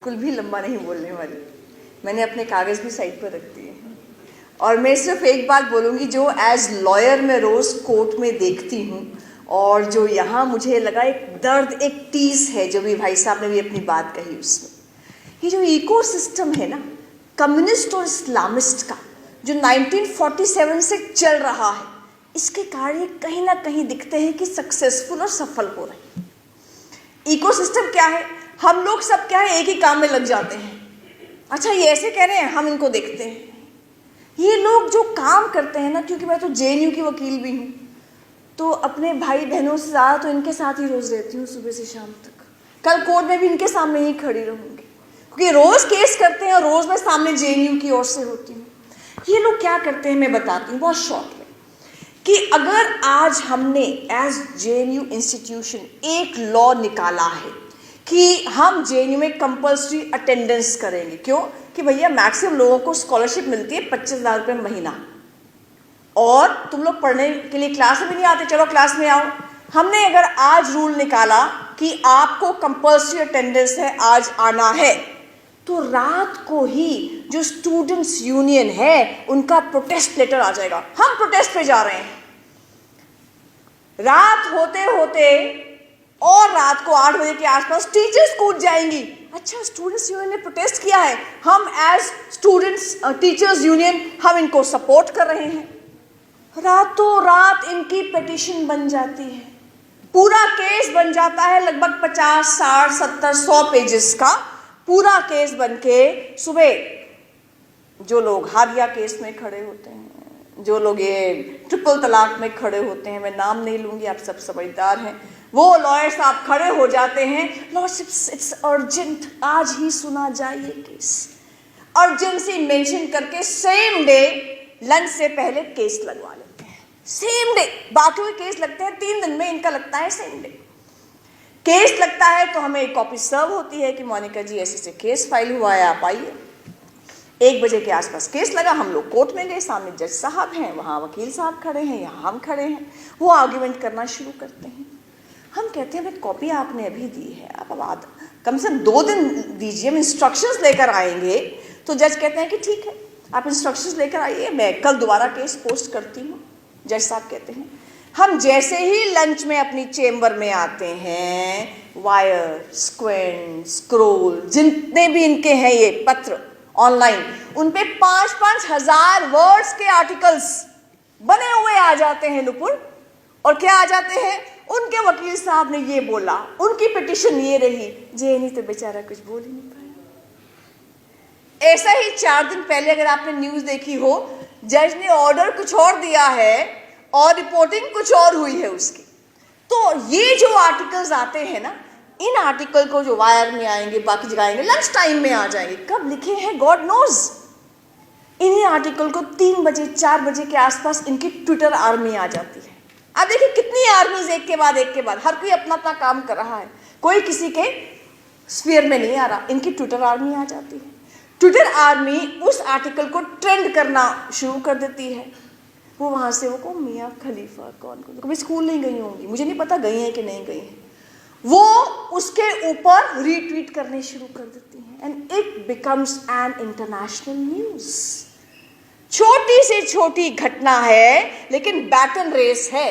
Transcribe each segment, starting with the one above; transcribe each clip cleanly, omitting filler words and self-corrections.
बिल्कुल भी लंबा नहीं बोलने वाली। मैंने अपने कागज़ भी साइड पर रख दिए हैं और मैं सिर्फ एक बात बोलूँगी जो एज लॉयर मैं रोज़ कोर्ट में देखती हूँ और जो यहाँ मुझे लगा एक दर्द, एक टीस है जो भी भाई साहब ने भी अपनी बात कही उसमें। ये जो इको सिस्टम है ना कम्युनिस्ट और इस्लामिस्ट का जो 1947 से चल रहा है, इसके कार्य कहीं ना कहीं दिखते हैं कि सक्सेसफुल और सफल हो रहे हैं। इको सिस्टम क्या है? हम लोग सब क्या है एक ही काम में लग जाते हैं। अच्छा ये ऐसे कह रहे हैं, हम इनको देखते हैं। ये लोग जो काम करते हैं ना, क्योंकि मैं तो जेएनयू की वकील भी हूँ तो अपने भाई बहनों से ज़्यादा तो इनके साथ ही रोज़ रहती हूँ सुबह से शाम तक। कल कोर्ट में भी इनके सामने ही खड़ी रहूँगी क्योंकि रोज़ केस करते हैं और रोज़ मैं सामने जेएनयू की ओर से होती हूँ। ये लोग क्या करते हैं मैं बताती हूँ बहुत शॉर्ट में कि अगर आज हमने एज जेएनयू इंस्टीट्यूशन एक लॉ निकाला है कि हम जेएनयू में कंपल्सरी अटेंडेंस करेंगे। क्यों? कि भैया मैक्सिमम लोगों को स्कॉलरशिप मिलती है 25,000 रुपये महीना और तुम लोग पढ़ने के लिए क्लास में भी नहीं आते, चलो क्लास में आओ। हमने अगर आज रूल निकाला कि आपको कंपल्सरी अटेंडेंस है, आज आना है, तो रात को ही जो स्टूडेंट्स यूनियन है उनका प्रोटेस्ट लेटर आ जाएगा। हम प्रोटेस्ट पे जा रहे हैं। रात होते होते और रात को 8 बजे के आसपास टीचर्स कूद जाएंगी। अच्छा स्टूडेंट्स यूनियन ने प्रोटेस्ट किया है, हम एज स्टूडेंट्स टीचर्स यूनियन हम इनको सपोर्ट कर रहे हैं। रातों रात इनकी पिटीशन बन जाती है, पूरा केस बन जाता है, लगभग 50, 60, 70, 100 पेजेस का पूरा केस बन के सुबह जो लोग हादिया केस में खड़े होते हैं, जो लोग ये ट्रिपल तलाक में खड़े होते हैं, मैं नाम नहीं लूंगी, आप सब समझदार हैं, वो लॉयर साहब खड़े हो जाते हैं। लॉर्डशिप्स इट्स अर्जेंट, आज ही सुना जाए ये केस। अर्जेंसी मेंशन करके सेम डे लंच से पहले केस लगवा लेते हैं। सेम डे, बाकी के केस लगते हैं 3 दिन में, इनका लगता है सेम डे। केस लगता है तो हमें एक कॉपी सर्व होती है कि मोनिका जी ऐसे से केस फाइल हुआ है, आप आइए। 1 बजे के आसपास केस लगा, हम लोग कोर्ट में गए, सामने जज साहब हैं, वहाँ वकील साहब खड़े हैं, यहाँ हम खड़े हैं, वो आर्ग्यूमेंट करना शुरू करते हैं। हम कहते हैं भाई कॉपी आपने अभी दी है, आप अब कम से कम 2 दिन दीजिए, हम इंस्ट्रक्शंस लेकर आएंगे। तो जज कहते हैं कि ठीक है आप इंस्ट्रक्शंस लेकर आइए, मैं कल दोबारा केस पोस्ट करती हूँ। जज साहब कहते हैं। हम जैसे ही लंच में अपनी चेम्बर में आते हैं, वायर, स्क्वेंट, स्क्रोल, जितने भी इनके हैं ये पत्र ऑनलाइन, उन पे 5-5 हज़ार वर्ड्स के आर्टिकल्स बने हुए आ जाते हैं नुपुर। और क्या आ जाते हैं? उनके वकील साहब ने ये बोला, उनकी पिटीशन ये रही, जेएनयू तो बेचारा कुछ बोल ही नहीं पाया। ऐसा ही 4 दिन पहले अगर आपने न्यूज़ देखी हो, जज ने ऑर्डर कुछ और दिया है और रिपोर्टिंग कुछ और हुई है उसकी। तो ये जो आर्टिकल्स आते हैं ना, इन आर्टिकल को जो वायर में आएंगे, बाकी जगह आएंगे, लंच टाइम में आ जाएंगे, कब लिखे हैं गॉड नोज। इन्हीं आर्टिकल को 3 बजे 4 बजे के आसपास इनकी ट्विटर आर्मी आ जाती है। अब देखिए कितनी आर्मीज एक के बाद हर कोई अपना अपना काम कर रहा है, कोई किसी के स्फीयर में नहीं आ रहा, इनकी ट्विटर आर्मी आ जाती है। ट्विटर आर्मी उस आर्टिकल को ट्रेंड करना शुरू कर देती है। वो वहाँ से वो को मियाँ खलीफा कौन कभी स्कूल नहीं गई होंगी, मुझे नहीं पता गई हैं कि नहीं गई हैं, वो उसके ऊपर रीट्वीट करने शुरू कर देती हैं and it becomes an international news. छोटी से छोटी घटना है लेकिन बैटन रेस है।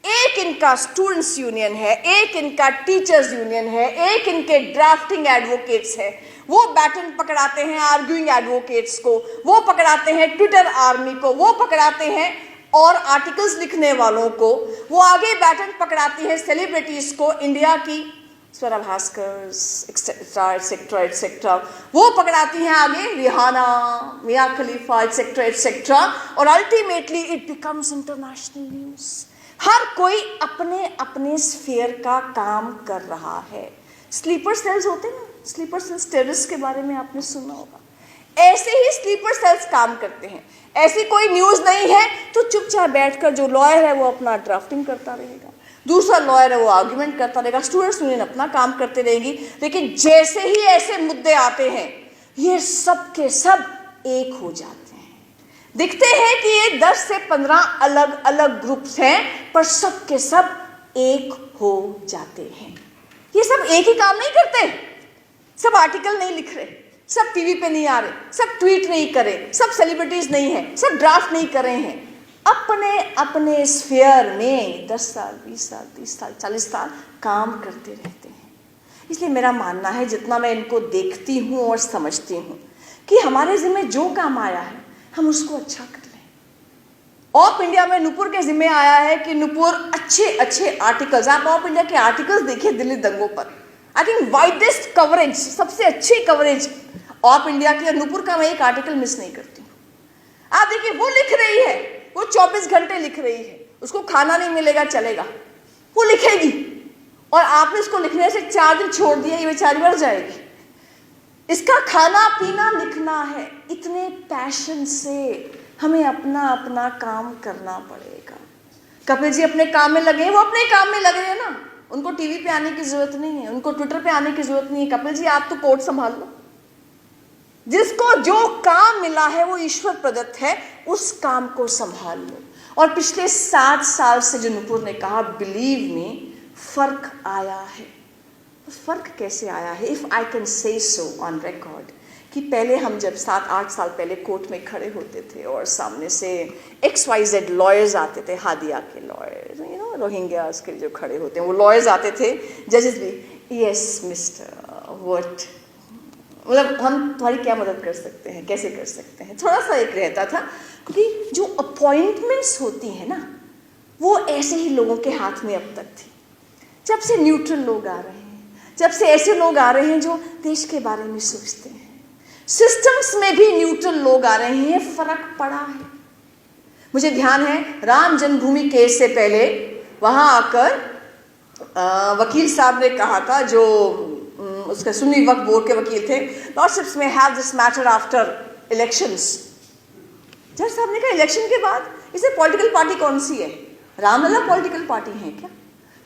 एक इनका स्टूडेंट्स यूनियन है, एक इनका टीचर्स यूनियन है, एक इनके ड्राफ्टिंग एडवोकेट्स है, वो बैटन पकड़ाते हैं आर्ग्यूइंग एडवोकेट्स को, वो पकड़ाते हैं ट्विटर आर्मी को, वो पकड़ाते हैं और आर्टिकल्स लिखने वालों को, वो आगे बैटन पकड़ाती है सेलिब्रिटीज को, इंडिया की Swara Bhaskar etcetera etcetera etcetera, वो पकड़ाती हैं आगे Rihanna, Mia Khalifa etcetera etcetera, और ultimately it becomes international news. हर कोई अपने अपने स्फीयर का काम कर रहा है। स्लीपर सेल्स होते हैं, स्लीपर सेल्स टेररिस्ट के बारे में आपने सुना होगा, ऐसे ही स्लीपर सेल्स काम करते हैं। ऐसी कोई न्यूज़ नहीं है तो चुपचाप बैठकर जो लॉयर है वो अपना ड्राफ्टिंग करता रहेगा, दूसरा लॉयर है वो आर्ग्यूमेंट करता रहेगा, स्टूडेंट्स यूनियन अपना काम करते रहेंगी। लेकिन जैसे ही ऐसे मुद्दे आते हैं ये सब के सब एक हो जाते हैं। दिखते हैं कि ये 10 से 15 अलग अलग ग्रुप्स हैं पर सब के सब एक हो जाते हैं। ये सब एक ही काम नहीं करते, सब आर्टिकल नहीं लिख रहे, सब टीवी पे नहीं आ रहे, सब ट्वीट नहीं कर रहे, सब सेलिब्रिटीज नहीं है, सब ड्राफ्ट नहीं कर रहे हैं, अपने अपने स्फीयर में 10 साल 20 साल 30 साल 40 साल काम करते रहते हैं। इसलिए मेरा मानना है, जितना मैं इनको देखती हूँ और समझती हूँ, कि हमारे जिम्मे जो काम आया है हम उसको अच्छा कर लें। ऑफ इंडिया में नुपुर के जिम्मे आया है कि नुपुर अच्छे अच्छे आर्टिकल्स, आप ऑफ इंडिया के आर्टिकल्स देखिए दिल्ली दंगों पर, आई थिंक वाइडेस्ट कवरेज, सबसे अच्छी कवरेज ऑफ इंडिया की, और नुपुर का मैं एक आर्टिकल मिस नहीं करती हूँ। आप देखिए, वो लिख रही है, वो 24 घंटे लिख रही है, उसको खाना नहीं मिलेगा चलेगा, वो लिखेगी, और आपने इसको लिखने से 4 दिन छोड़ दिया, ये बेचारी मर जाएगी। इसका खाना पीना लिखना है। इतने पैशन से हमें अपना अपना काम करना पड़ेगा। कपिल जी अपने काम में लगे हैं, वो अपने काम में लगे हैं ना, उनको टीवी पे आने की जरूरत नहीं है, उनको ट्विटर पे आने की जरूरत नहीं है। कपिल जी आप तो पोर्ट संभाल लो, जिसको जो काम मिला है वो ईश्वर प्रदत्त है, उस काम को संभाल लो। और पिछले 7 साल से जो नुपुर ने कहा, बिलीव मी, फर्क आया है। फर्क कैसे आया है? If I can say so on record, कि पहले हम जब 7-8 साल पहले कोर्ट में खड़े होते थे और सामने से XYZ लॉयर्स आते थे, हादिया के लॉयर्स, यू नो, रोहिंग्यास के जो खड़े होते हैं वो लॉयर्स आते थे, जजेस भी, यस मिस्टर व्हाट, मतलब हम तुम्हारी क्या मदद कर सकते हैं, कैसे कर सकते हैं, थोड़ा सा एक रहता था। क्योंकि जो अपॉइंटमेंट्स होती हैं ना, वो ऐसे ही लोगों के हाथ में अब तक थी। जब से न्यूट्रल लोग आ रहे हैं, जब से ऐसे लोग आ रहे हैं जो देश के बारे में सोचते हैं, सिस्टम्स में भी न्यूट्रल लोग आ रहे हैं, फर्क पड़ा है। मुझे ध्यान है, राम जन्मभूमि केस से पहले वहां आकर वकील साहब ने कहा था, जो उसके सुन्नी वक्फ बोर्ड के वकील थे, लॉर्डशिप्स में have this matter after elections. जज साहब ने कहा, इलेक्शन के बाद इसे पॉलिटिकल पार्टी कौन सी है? रामलला पॉलिटिकल पार्टी है क्या,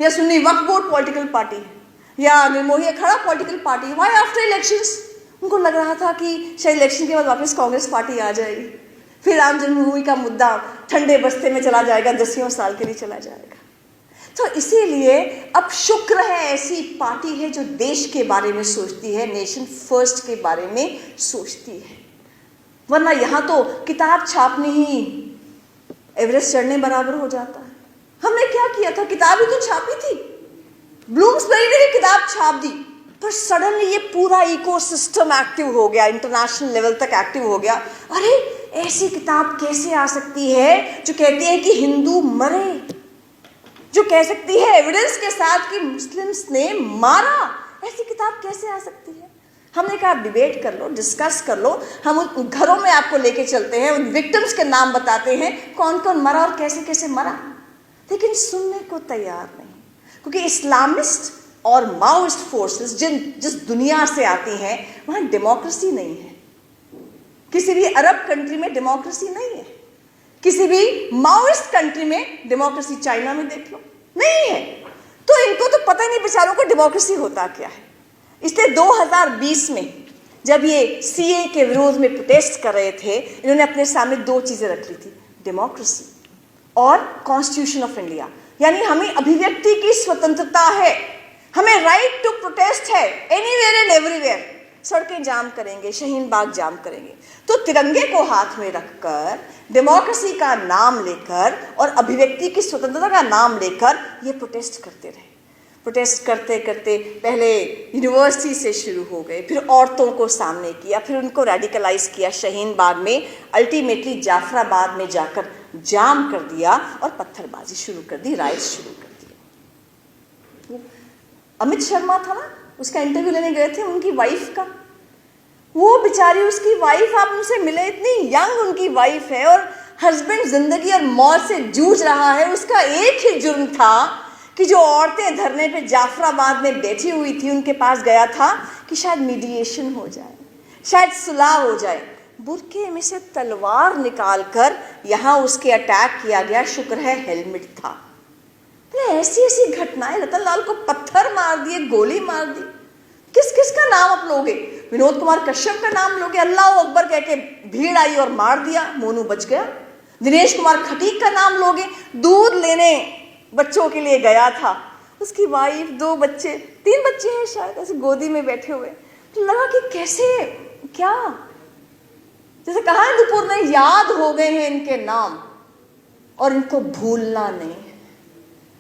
या सुन्नी वक्फ बोर्ड पॉलिटिकल पार्टी है, या निर्मोही अखाड़ा पॉलिटिकल पार्टी है? Why after elections? उनको लग रहा था कि शायद इलेक्शन के बाद वापस कांग्रेस पार्टी आ जाएगी, फिर राम जन्मभूमि का मुद्दा ठंडे बस्ते में चला जाएगा, 10 साल के लिए चला जाएगा। तो इसीलिए अब शुक्र है ऐसी पार्टी है जो देश के बारे में सोचती है, नेशन फर्स्ट के बारे में सोचती है। वरना यहाँ तो किताब छापनी ही एवरेस्ट चढ़ने बराबर हो जाता है। हमने क्या किया था, किताब ही तो छापी थी, ब्लूम्सबरी ने भी किताब छाप दी, पर सडनली ये पूरा इकोसिस्टम एक्टिव हो गया, इंटरनेशनल लेवल तक एक्टिव हो गया। अरे ऐसी किताब कैसे आ सकती है जो कहती है कि हिंदू मरे, जो कह सकती है एविडेंस के साथ कि मुस्लिम्स ने मारा? ऐसी किताब कैसे आ सकती है? हमने कहा आप डिबेट कर लो, डिस्कस कर लो, हम उन घरों में आपको लेके चलते हैं, उन विक्टिम्स के नाम बताते हैं, कौन कौन मरा और कैसे कैसे मरा। लेकिन सुनने को तैयार नहीं, क्योंकि इस्लामिस्ट और माओइस्ट फोर्सेस जिस दुनिया से आती हैं, वहां डेमोक्रेसी नहीं है। किसी भी अरब कंट्री में डेमोक्रेसी नहीं है, किसी भी माओइस्ट कंट्री में डेमोक्रेसी, चाइना में देख लो, नहीं है। तो इनको तो पता ही नहीं बेचारों को डेमोक्रेसी होता क्या है। इसलिए 2020 में जब ये CA के विरोध में प्रोटेस्ट कर रहे थे, इन्होंने अपने सामने 2 चीजें रख ली थी, डेमोक्रेसी और कॉन्स्टिट्यूशन ऑफ इंडिया। यानी हमें अभिव्यक्ति की स्वतंत्रता है, हमें राइट टू प्रोटेस्ट है, एनीवेयर एंड एवरीवेयर। सड़कें जाम करेंगे, शाहीन बाग जाम करेंगे। तो तिरंगे को हाथ में रखकर, डेमोक्रेसी का नाम लेकर और अभिव्यक्ति की स्वतंत्रता का नाम लेकर ये प्रोटेस्ट करते रहे। प्रोटेस्ट करते करते पहले यूनिवर्सिटी से शुरू हो गए, फिर औरतों को सामने किया, फिर उनको रेडिकलाइज किया शाहीन बाग में, अल्टीमेटली जाफराबाद में जाकर जाम कर दिया और पत्थरबाजी शुरू कर दी, राइट्स शुरू कर दिए। अमित शर्मा था ना, उसका इंटरव्यू लेने गए थे उनकी वाइफ का, वो बेचारी उसकी वाइफ, आप उनसे मिले, इतनी यंग उनकी वाइफ है और हस्बैंड जिंदगी और मौत से जूझ रहा है। उसका एक ही जुर्म था कि जो औरतें धरने पे जाफराबाद में बैठी हुई थी उनके पास गया था कि शायद मीडिएशन हो जाए, शायद सुलह हो जाए। बुरके में से तलवार निकालकर यहाँ उसके अटैक किया गया, शुक्र है हेलमेट था। ऐसी ऐसी घटनाएं, रतन लाल को पत्थर मार दिए, गोली मार दी, किस किस का नाम आप लोगे? विनोद कुमार कश्यप का नाम लोगे, अल्लाह अकबर कह के भीड़ आई और मार दिया, मोनू बच गया। दिनेश कुमार खटीक का नाम लोगे, दूध लेने बच्चों के लिए गया था, उसकी वाइफ, 2 बच्चे, 3 बच्चे हैं शायद, ऐसे गोदी में बैठे हुए, तो लगा कि कैसे, क्या, जैसे कहा है दुपुर ने, याद हो गए हैं इनके नाम और इनको भूलना नहीं है।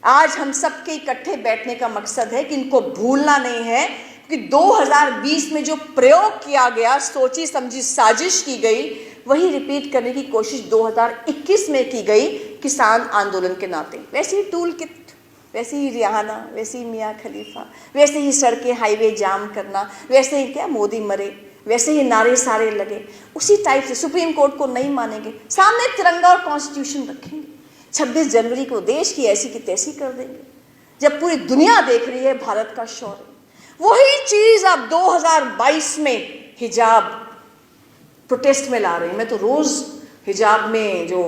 आज हम सबके इकट्ठे बैठने का मकसद है कि इनको भूलना नहीं है, क्योंकि 2020 में जो प्रयोग किया गया, सोची समझी साजिश की गई, वही रिपीट करने की कोशिश 2021 में की गई किसान आंदोलन के नाते। वैसे ही टूल किट, वैसे ही रिहाना, वैसे ही मियाँ खलीफा, वैसे ही सड़कें हाईवे जाम करना, वैसे ही क्या मोदी मरे, वैसे ही नारे सारे लगे, उसी टाइप से सुप्रीम कोर्ट को नहीं मानेंगे, सामने तिरंगा और कॉन्स्टिट्यूशन रखेंगे, 26 जनवरी को देश की ऐसी की तैसी कर देंगे, जब पूरी दुनिया देख रही है भारत का शौर्य। वही चीज आप 2022 में हिजाब प्रोटेस्ट में ला रहे हैं। मैं तो रोज हिजाब में जो